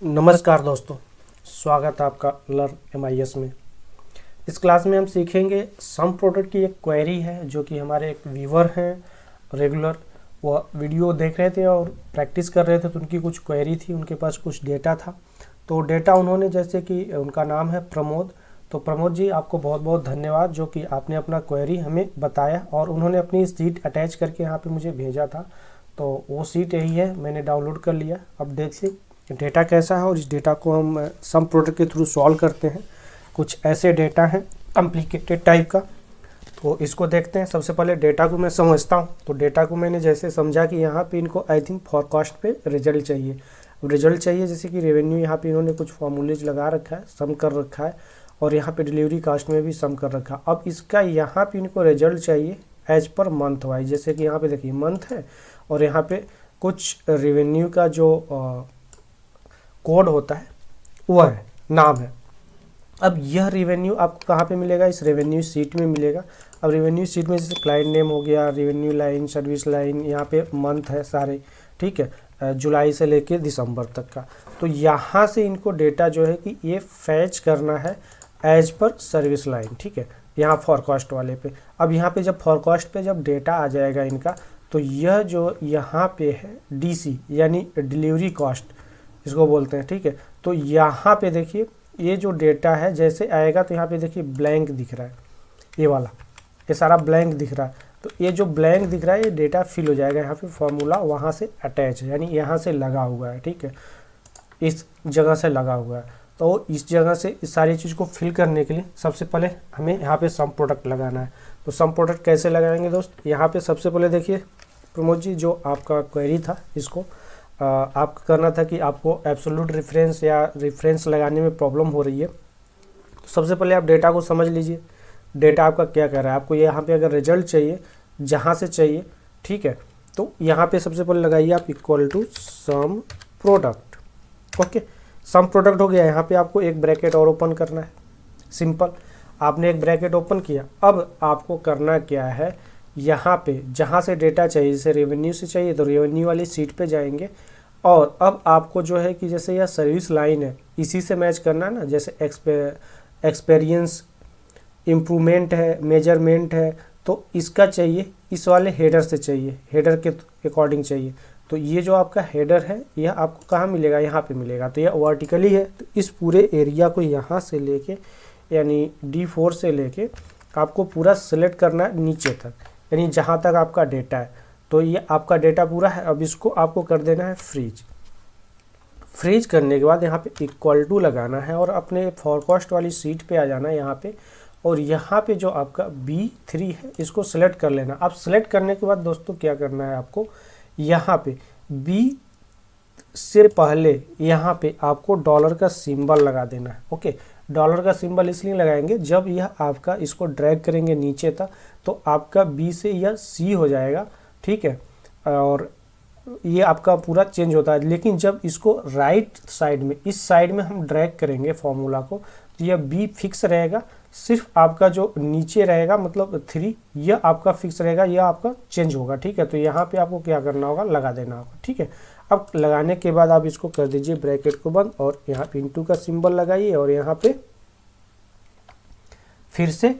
नमस्कार दोस्तों, स्वागत है आपका लर्न MIS में। इस क्लास में हम सीखेंगे सम प्रोडक्ट की एक क्वेरी है जो कि हमारे एक व्यूअर हैं रेगुलर, वो वीडियो देख रहे थे और प्रैक्टिस कर रहे थे, तो उनकी कुछ क्वेरी थी, उनके पास कुछ डेटा था। तो डेटा उन्होंने, जैसे कि उनका नाम है प्रमोद, तो प्रमोद जी आपको बहुत बहुत धन्यवाद जो कि आपने अपना क्वेरी हमें बताया और उन्होंने अपनी सीट अटैच करके यहाँ पर मुझे भेजा था। तो वो सीट यही है, मैंने डाउनलोड कर लिया। अब देखिए डेटा कैसा है और इस डेटा को हम सम प्रोडक्ट के थ्रू सॉल्व करते हैं। कुछ ऐसे डेटा हैं कॉम्प्लिकेटेड टाइप का, तो इसको देखते हैं। सबसे पहले डेटा को मैं समझता हूँ। तो डेटा को मैंने जैसे समझा कि यहाँ पे इनको आई थिंक फॉरकास्ट पे रिजल्ट चाहिए। रिजल्ट चाहिए जैसे कि रेवेन्यू, यहाँ पे इन्होंने कुछ फॉर्मूलेज लगा रखा है, सम कर रखा है, और यहाँ पे डिलीवरी कास्ट में भी सम कर रखा है। अब इसका यहाँ पे इनको रिजल्ट चाहिए एज पर मंथ वाइज। जैसे कि यहाँ पे देखिए मंथ है और यहाँ पे कुछ रेवेन्यू का जो कोड होता है वो है, नाम है। अब यह रेवेन्यू आपको कहाँ पे मिलेगा? इस रेवेन्यू सीट में मिलेगा। अब रेवेन्यू सीट में जैसे क्लाइंट नेम हो गया, रेवेन्यू लाइन, सर्विस लाइन, यहाँ पे मंथ है सारे, ठीक है, जुलाई से लेके दिसंबर तक का। तो यहाँ से इनको डेटा जो है कि ये फैच करना है एज पर सर्विस लाइन, ठीक है, यहाँ फॉरकास्ट वाले पे। अब यहाँ पे जब फॉरकास्ट पे जब डेटा आ जाएगा इनका, तो यह जो यहाँ पे है DC यानी डिलीवरी कॉस्ट इसको बोलते हैं, ठीक है। तो यहाँ पे देखिए ये जो डेटा है जैसे आएगा तो यहाँ पे देखिए ब्लैंक दिख रहा है, ये वाला, ये सारा ब्लैंक दिख रहा है। तो ये जो ब्लैंक दिख रहा है ये डेटा फिल हो जाएगा। यहाँ पे फॉर्मूला वहाँ से अटैच है, यानी यहाँ से लगा हुआ है, ठीक है, इस जगह से लगा हुआ है। तो इस जगह से इस सारी चीज़ को फिल करने के लिए सबसे पहले हमें यहाँ पे सम प्रोडक्ट लगाना है। तो सम प्रोडक्ट कैसे लगाएंगे दोस्त? यहाँ पे सबसे पहले देखिए प्रमोद जी, जो आपका क्वेरी था इसको आपको करना था कि आपको एब्सोल्यूट रेफरेंस या रेफरेंस लगाने में प्रॉब्लम हो रही है। तो सबसे पहले आप डेटा को समझ लीजिए, डेटा आपका क्या कर रहा है। आपको यहाँ पे अगर रिजल्ट चाहिए, जहाँ से चाहिए, ठीक है, तो यहाँ पे सबसे पहले लगाइए आप equal to sum product. Okay, sum product हो गया। यहाँ पे आपको एक ब्रैकेट और ओपन करना है, सिंपल। आपने एक ब्रैकेट ओपन किया। अब आपको करना क्या है, यहाँ पे जहाँ से डेटा चाहिए, जैसे रेवेन्यू से चाहिए तो रेवेन्यू वाली सीट पे जाएंगे। और अब आपको जो है कि जैसे यह सर्विस लाइन है, इसी से मैच करना है ना। जैसे एक्सपीरियंस, इम्प्रूवमेंट है, मेजरमेंट है, तो इसका चाहिए इस वाले हेडर से चाहिए, हेडर के अकॉर्डिंग चाहिए। तो ये जो आपका हेडर है यह आपको कहाँ मिलेगा? यहाँ पे मिलेगा। तो यह वर्टिकली है, तो इस पूरे एरिया को यहाँ से लेके यानी D4 से लेके आपको पूरा सिलेक्ट करना है नीचे तक, यानी जहाँ तक आपका डेटा है। तो ये आपका डेटा पूरा है। अब इसको आपको कर देना है फ्रीज। फ्रीज करने के बाद यहाँ पे इक्वल टू लगाना है और अपने फॉरकास्ट वाली सीट पे आ जाना है यहाँ पे। और यहाँ पे जो आपका B3 है इसको सिलेक्ट कर लेना। अब सिलेक्ट करने के बाद दोस्तों क्या करना है आपको, यहाँ पे B से पहले यहाँ पे आपको डॉलर का सिंबल लगा देना है। ओके, डॉलर का सिंबल इसलिए लगाएंगे, जब यह आपका इसको ड्रैग करेंगे नीचे तक तो आपका B से यह C हो जाएगा, ठीक है, और ये आपका पूरा चेंज होता है। लेकिन जब इसको राइट साइड में, इस साइड में हम ड्रैग करेंगे फॉर्मूला को, तो यह B फिक्स रहेगा। सिर्फ आपका जो नीचे रहेगा मतलब 3, यह आपका फिक्स रहेगा, यह आपका चेंज होगा, ठीक है। तो यहाँ पे आपको क्या करना होगा, लगा देना होगा, ठीक है। अब लगाने के बाद आप इसको कर दीजिए ब्रैकेट को बंद और यहाँ पे इंटू का सिंबल लगाइए और यहाँ पे फिर से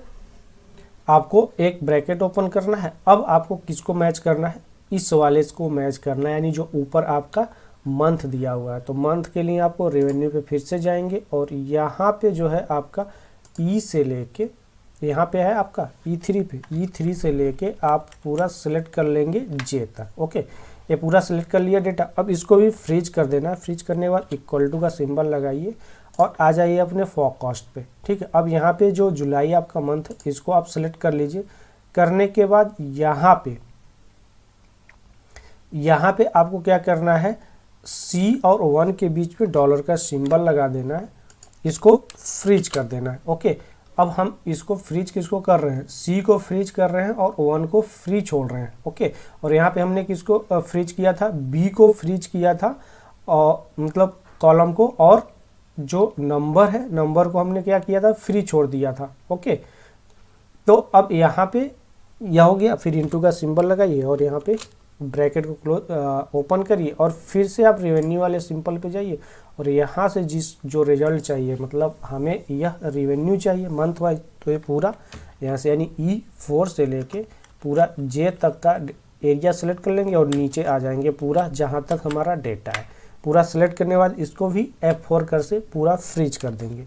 आपको एक ब्रैकेट ओपन करना है। अब आपको किसको मैच करना है? इस वाले को मैच करना है, यानी जो ऊपर आपका मंथ दिया हुआ है। तो मंथ के लिए आपको रेवेन्यू पे फिर से जाएंगे और यहाँ पे जो है आपका E से लेके, यहाँ पे है आपका E3 पे, E3 से लेके आप पूरा सिलेक्ट कर लेंगे J तक। ओके, ये पूरा सिलेक्ट कर लिया डेटा। अब इसको भी फ्रीज कर देना है। फ्रीज करने के बाद इक्वल टू का सिंबल लगाइए और आ जाइए अपने फॉरकास्ट पे, ठीक है। अब यहाँ पे जो जुलाई आपका मंथ है इसको आप सिलेक्ट कर लीजिए। करने के बाद यहाँ पे आपको क्या करना है, C और 1 के बीच में डॉलर का सिंबल लगा देना है, इसको फ्रीज कर देना है। ओके, अब हम इसको फ्रीज किसको कर रहे हैं? C को फ्रीज कर रहे हैं और 1 को फ्री छोड़ रहे हैं। ओके, और यहाँ पे हमने किसको फ्रीज किया था? B को फ्रीज किया था, और मतलब कॉलम को, और जो नंबर है, नंबर को हमने क्या किया था? फ्री छोड़ दिया था। ओके, तो अब यहाँ पे यह हो गया। फिर इंटू का सिंबल लगाइए और यहाँ पे ब्रैकेट को क्लोज ओपन करिए और फिर से आप रेवेन्यू वाले सिंपल पे जाइए और यहाँ से जो रिजल्ट चाहिए, मतलब हमें यह रेवेन्यू चाहिए मंथ वाइज, तो ये पूरा यहाँ से यानी E4 से लेके पूरा J तक का एरिया सेलेक्ट कर लेंगे और नीचे आ जाएंगे पूरा जहाँ तक हमारा डेटा है। पूरा सेलेक्ट करने के बाद इसको भी F4 कर से पूरा फ्रीज कर देंगे।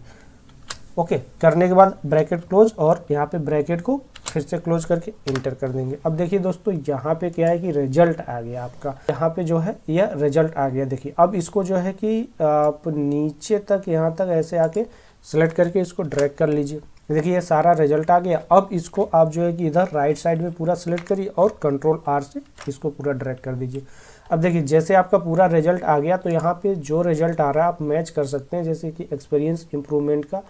ओके, करने के बाद ब्रैकेट क्लोज और यहाँ पे ब्रैकेट को फिर से क्लोज करके इंटर कर देंगे। अब देखिए दोस्तों, यहाँ पे क्या है कि रिजल्ट आ गया आपका, यहाँ पे जो है यह रिजल्ट आ गया। देखिए अब इसको जो है कि आप नीचे तक यहाँ तक ऐसे आके सेलेक्ट करके इसको ड्रैग कर लीजिए। देखिए ये सारा रिजल्ट आ गया। अब इसको आप जो है कि इधर राइट साइड में पूरा सेलेक्ट करिए और कंट्रोल R से इसको पूरा ड्रैग कर दीजिए। अब देखिए जैसे आपका पूरा रिजल्ट आ गया, तो यहाँ पे जो रिजल्ट आ रहा है आप मैच कर सकते हैं। जैसे कि एक्सपीरियंस इम्प्रूवमेंट का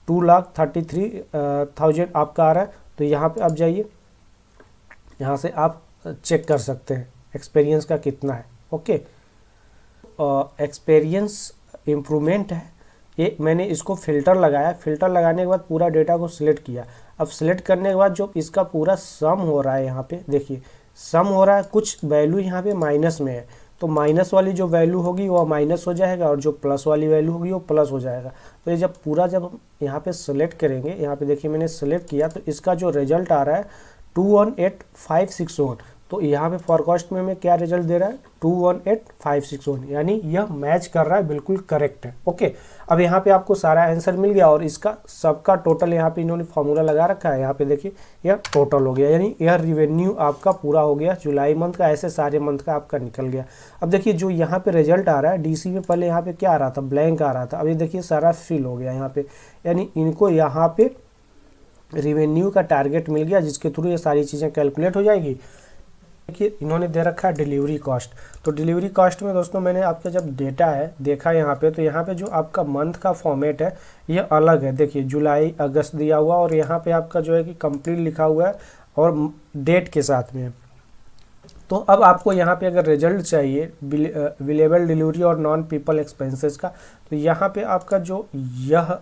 2,33,000 आपका आ रहा है, तो यहाँ पे आप जाइए, यहाँ से आप चेक कर सकते हैं एक्सपीरियंस का कितना है। ओके, एक्सपीरियंस इम्प्रूवमेंट है ये, मैंने इसको फ़िल्टर लगाया। फ़िल्टर लगाने के बाद पूरा डेटा को सिलेक्ट किया। अब सिलेक्ट करने के बाद जो इसका पूरा सम हो रहा है, यहाँ पे देखिए सम हो रहा है, कुछ वैल्यू यहाँ पे माइनस में है, तो माइनस वाली जो वैल्यू होगी वो माइनस हो जाएगा और जो प्लस वाली वैल्यू होगी वो प्लस हो जाएगा। तो ये जब हम यहाँ पे सेलेक्ट करेंगे, यहाँ पे देखिए मैंने सेलेक्ट किया, तो इसका जो रिजल्ट आ रहा है 218561, तो यहाँ पे फॉरकास्ट में हमें क्या रिजल्ट दे रहा है 218561, यानी यह मैच कर रहा है, बिल्कुल करेक्ट है। ओके, अब यहाँ पे आपको सारा आंसर मिल गया और इसका सबका टोटल यहाँ पे इन्होंने फॉर्मूला लगा रखा है। यहाँ पे देखिए यह टोटल हो गया, यानी यह रिवेन्यू आपका पूरा हो गया जुलाई मंथ का, ऐसे सारे मंथ का आपका निकल गया। अब देखिए जो यहाँ पे रिजल्ट आ रहा है DC में, पहले यहाँ पे क्या आ रहा था, ब्लैंक आ रहा था, अभी देखिए सारा फिल हो गया यहाँ पे, यानी इनको यहाँ पे रिवेन्यू का टारगेट मिल गया, जिसके थ्रू ये सारी चीज़ें कैलकुलेट हो जाएगी। देखिए इन्होंने दे रखा है डिलीवरी कॉस्ट, तो डिलीवरी कॉस्ट में दोस्तों मैंने आपका जब डेटा है देखा यहाँ पे, तो यहाँ पे जो आपका मंथ का फॉर्मेट है ये अलग है। देखिए जुलाई अगस्त दिया हुआ और यहाँ पे आपका जो है कि कंप्लीट लिखा हुआ है और डेट के साथ में। तो अब आपको यहाँ पे अगर रिजल्ट चाहिए अवेलेबल डिलीवरी और नॉन पीपल एक्सपेंसेस का, तो यहाँ पे आपका जो यह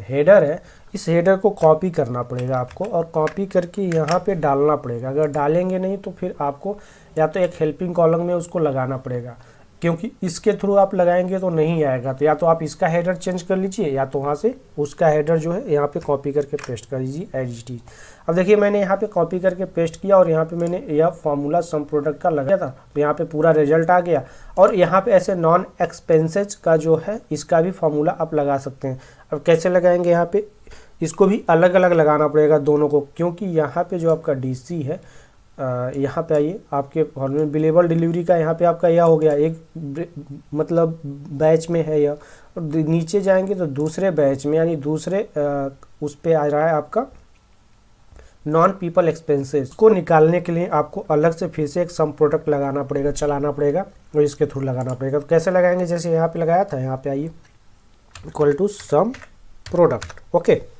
हेडर है, इस हेडर को कॉपी करना पड़ेगा आपको और कॉपी करके यहाँ पे डालना पड़ेगा। अगर डालेंगे नहीं तो फिर आपको या तो एक हेल्पिंग कॉलम में उसको लगाना पड़ेगा, क्योंकि इसके थ्रू आप लगाएंगे तो नहीं आएगा। तो या तो आप इसका हेडर चेंज कर लीजिए या तो वहाँ से उसका हेडर जो है यहाँ पे कॉपी करके पेस्ट कर दीजिए एज इट इज। अब देखिए मैंने यहाँ पे कॉपी करके पेस्ट किया और यहाँ पे मैंने यह फॉर्मूला सम प्रोडक्ट का लगाया था, तो यहाँ पे पूरा रिजल्ट आ गया। और यहाँ पे ऐसे नॉन एक्सपेंसेज का जो है इसका भी फॉर्मूला आप लगा सकते हैं। अब कैसे लगाएंगे, यहाँ पे इसको भी अलग अलग लगाना पड़ेगा दोनों को, क्योंकि यहाँ पे जो आपका DC है, यहाँ पे आइए, आपके फॉर्मूले बिलेबल डिलीवरी का यहाँ पे आपका यह हो गया, एक मतलब बैच में है यह, और नीचे जाएंगे तो दूसरे बैच में, यानी दूसरे उस पे आ रहा है आपका नॉन पीपल एक्सपेंसेस। को निकालने के लिए आपको अलग से फिर से एक सम प्रोडक्ट लगाना पड़ेगा, चलाना पड़ेगा और इसके थ्रू लगाना पड़ेगा। तो कैसे लगाएंगे, जैसे यहाँ पे लगाया था, यहाँ पे आइए equal to sum product. Okay,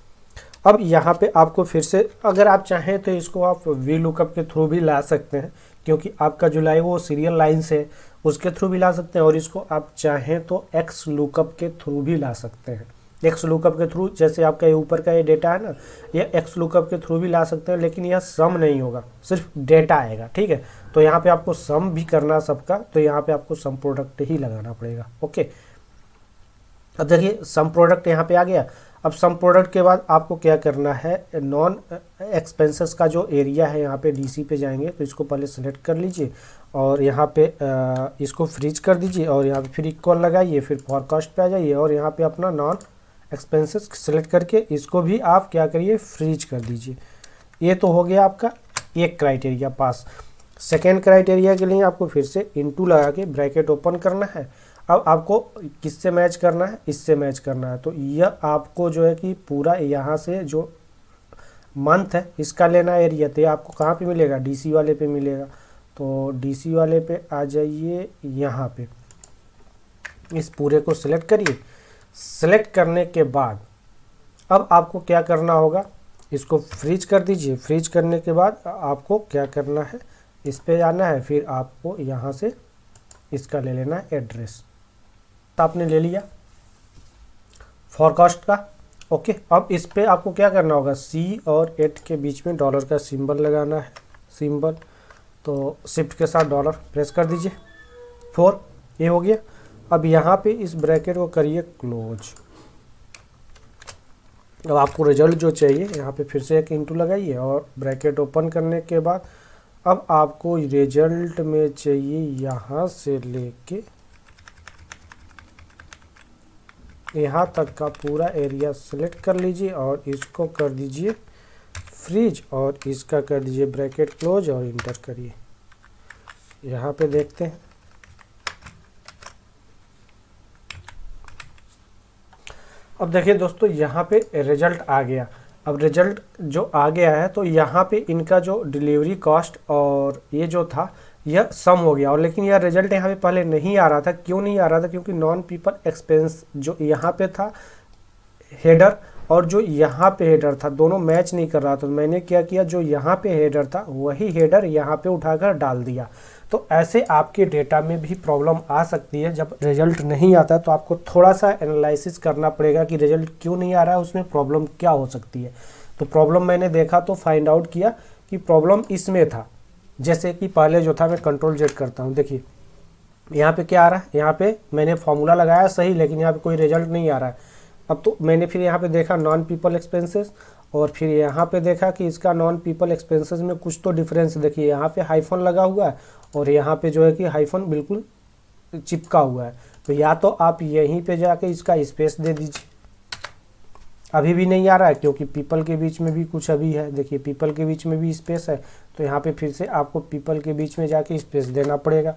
अब यहाँ पे आपको फिर से, अगर आप चाहें तो इसको आप वी लुकअप के थ्रू भी ला सकते हैं, क्योंकि आपका जुलाई वो सीरियल लाइन से उसके थ्रू भी ला सकते हैं, और इसको आप चाहें तो एक्स लुकअप के थ्रू भी ला सकते हैं। एक्स लुकअप के थ्रू, जैसे आपका ये ऊपर का ये डेटा है ना, ये एक्स लुकअप के थ्रू भी ला सकते हैं, लेकिन यह सम नहीं होगा, सिर्फ डेटा आएगा। ठीक है, तो यहाँ पे आपको सम भी करना सबका, तो यहाँ पे आपको सम प्रोडक्ट ही लगाना पड़ेगा। ओके, अब देखिए सम प्रोडक्ट यहाँ पे आ गया। अब सम प्रोडक्ट के बाद आपको क्या करना है, नॉन एक्सपेंसेस का जो एरिया है, यहाँ पे DC पे जाएंगे तो इसको पहले सेलेक्ट कर लीजिए और यहाँ पे इसको फ्रीज कर दीजिए और यहाँ पे फिर इक्वल लगाइए, फिर फॉरकास्ट पे आ जाइए और यहाँ पे अपना नॉन एक्सपेंसेस सेलेक्ट करके इसको भी आप क्या करिए, फ्रीज कर दीजिए। ये तो हो गया आपका एक क्राइटेरिया पास। सेकेंड क्राइटेरिया के लिए आपको फिर से इनटू लगा के ब्रैकेट ओपन करना है। अब आपको किससे मैच करना है, इससे मैच करना है। तो यह आपको जो है कि पूरा यहाँ से जो मंथ है इसका लेना एरिया, तो आपको कहाँ पे मिलेगा, DC वाले पे मिलेगा। तो DC वाले पे आ जाइए, यहाँ पे इस पूरे को सिलेक्ट करिए। सिलेक्ट करने के बाद अब आपको क्या करना होगा, इसको फ्रीज कर दीजिए। फ्रीज करने के बाद आपको क्या करना है, इस पे जाना है, फिर आपको यहाँ से इसका ले लेना है एड्रेस। आपने ले लिया फॉरकास्ट का। ओके, अब इस पे आपको क्या करना होगा, C और 8 के बीच में डॉलर का सिंबल लगाना है, सिंबल। तो शिफ्ट के साथ डॉलर प्रेस कर दीजिए 4, ये हो गया। अब यहाँ पे इस ब्रैकेट को करिए क्लोज। अब आपको रिजल्ट जो चाहिए यहाँ पे फिर से एक इंटू लगाइए और ब्रैकेट ओपन करने के बाद अब आपको रिजल्ट में चाहिए यहाँ से लेके यहाँ तक का पूरा एरिया सेलेक्ट कर लीजिए और इसको कर दीजिए फ्रीज और इसका कर दीजिए ब्रैकेट क्लोज और इंटर करिए। यहाँ पे देखते हैं, अब देखिए दोस्तों यहाँ पे रिजल्ट आ गया। अब रिजल्ट जो आ गया है तो यहाँ पे इनका जो डिलीवरी कॉस्ट और ये जो था यह सम हो गया, और लेकिन यह रिजल्ट यहाँ पे पहले नहीं आ रहा था। क्यों नहीं आ रहा था? क्योंकि नॉन पीपल एक्सपेंस जो यहाँ पे था हेडर और जो यहाँ पे हेडर था दोनों मैच नहीं कर रहा था। तो मैंने क्या किया, जो यहाँ पे हेडर था वही हेडर यहाँ पे उठाकर डाल दिया। तो ऐसे आपके डेटा में भी प्रॉब्लम आ सकती है। जब रिजल्ट नहीं आता तो आपको थोड़ा सा एनालिसिस करना पड़ेगा कि रिजल्ट क्यों नहीं आ रहा है, उसमें प्रॉब्लम क्या हो सकती है। तो प्रॉब्लम मैंने देखा तो फाइंड आउट किया कि प्रॉब्लम इसमें था। जैसे कि पहले जो था, मैं कंट्रोल जेड करता हूँ, देखिए यहाँ पे क्या आ रहा है, यहाँ पे मैंने फॉर्मूला लगाया सही, लेकिन यहाँ पे कोई रिजल्ट नहीं आ रहा है। अब तो मैंने फिर यहाँ पे देखा नॉन पीपल एक्सपेंसेस, और फिर यहाँ पे देखा कि इसका नॉन पीपल एक्सपेंसेस में कुछ तो डिफरेंस। देखिए यहाँ पे हाइफन लगा हुआ है और यहाँ पे जो है कि हाइफन बिल्कुल चिपका हुआ है। तो या तो आप यहीं पे जाके इसका स्पेस दे दीजिए। अभी भी नहीं आ रहा है क्योंकि पीपल के बीच में भी कुछ अभी है, देखिए पीपल के बीच में भी स्पेस है। तो यहाँ पे फिर से आपको पीपल के बीच में जाके स्पेस देना पड़ेगा।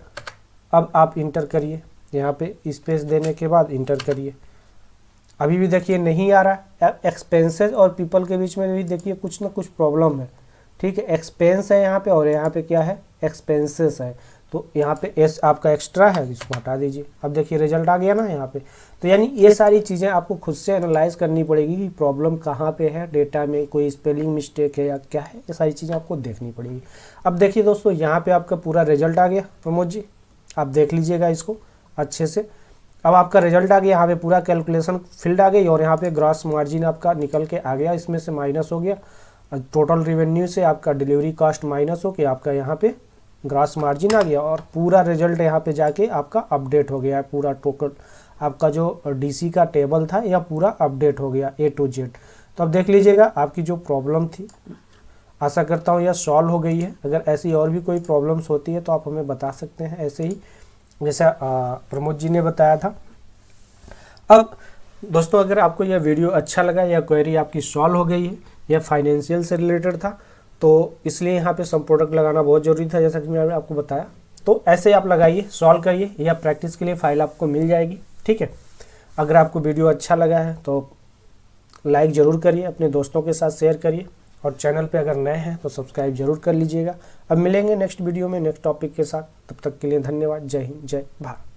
अब आप इंटर करिए, यहाँ पे स्पेस देने के बाद इंटर करिए। अभी भी देखिए नहीं आ रहा है। एक्सपेंसेस और पीपल के बीच में भी देखिए कुछ ना कुछ प्रॉब्लम है। ठीक है, एक्सपेंस है यहाँ पे और यहाँ पे क्या है, एक्सपेंसेस है। तो यहाँ पे एस आपका एक्स्ट्रा है, इसको हटा दीजिए। अब देखिए रिजल्ट आ गया ना यहाँ पे। तो यानी ये सारी चीज़ें आपको खुद से एनालाइज करनी पड़ेगी कि प्रॉब्लम कहाँ पे है, डेटा में कोई स्पेलिंग मिस्टेक है या क्या है, ये सारी चीज़ें आपको देखनी पड़ेगी। अब देखिए दोस्तों यहाँ पे आपका पूरा रिजल्ट आ गया। प्रमोद जी आप देख लीजिएगा इसको अच्छे से। अब आपका रिजल्ट आ गया, यहाँ पे पूरा कैलकुलेशन फील्ड आ गई और यहाँ पे ग्रॉस मार्जिन आपका निकल के आ गया, इसमें से माइनस हो गया। टोटल रेवेन्यू से आपका डिलीवरी कॉस्ट माइनस हो के आपका यहाँ पे ग्रॉस मार्जिन आ गया और पूरा रिजल्ट यहाँ पे जाके आपका अपडेट हो गया है। पूरा टोटल आपका जो डीसी का टेबल था यह पूरा अपडेट हो गया A to Z। तो अब देख लीजिएगा आपकी जो प्रॉब्लम थी, आशा करता हूँ यह सॉल्व हो गई है। अगर ऐसी और भी कोई प्रॉब्लम्स होती है तो आप हमें बता सकते हैं, ऐसे ही जैसा प्रमोद जी ने बताया था। अब दोस्तों अगर आपको यह वीडियो अच्छा लगा या क्वेरी आपकी सॉल्व हो गई है, यह फाइनेंशियल से रिलेटेड था, तो इसलिए यहाँ पे सम प्रोडक्ट लगाना बहुत ज़रूरी था, जैसा कि मैंने आपको बताया। तो ऐसे आप लगाइए, सॉल्व करिए, या प्रैक्टिस के लिए फाइल आपको मिल जाएगी। ठीक है, अगर आपको वीडियो अच्छा लगा है तो लाइक ज़रूर करिए, अपने दोस्तों के साथ शेयर करिए, और चैनल पे अगर नए हैं तो सब्सक्राइब जरूर कर लीजिएगा। अब मिलेंगे नेक्स्ट वीडियो में नेक्स्ट टॉपिक के साथ, तब तक के लिए धन्यवाद। जय हिंद, जय भारत।